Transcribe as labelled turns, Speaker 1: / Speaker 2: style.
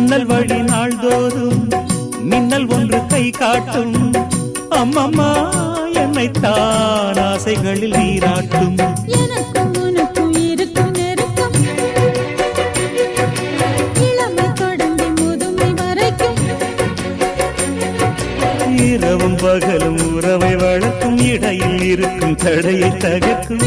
Speaker 1: ஜன்னல் வழி நாள்தோறும் மின்னல் ஒன்று கை காட்டும். அம்மம்மா என்னைத்தான் ஆசைகளில் நீராட்டும்.
Speaker 2: எனக்கும் உனக்கும் இருக்கும் நெருக்கம் இளமை தொடங்கி முதுமை வரைக்கும்.
Speaker 1: இரவும் பகலும் உறவை வளர்க்கும், இடையில் இருக்கும் தடையை தகர்க்கும்.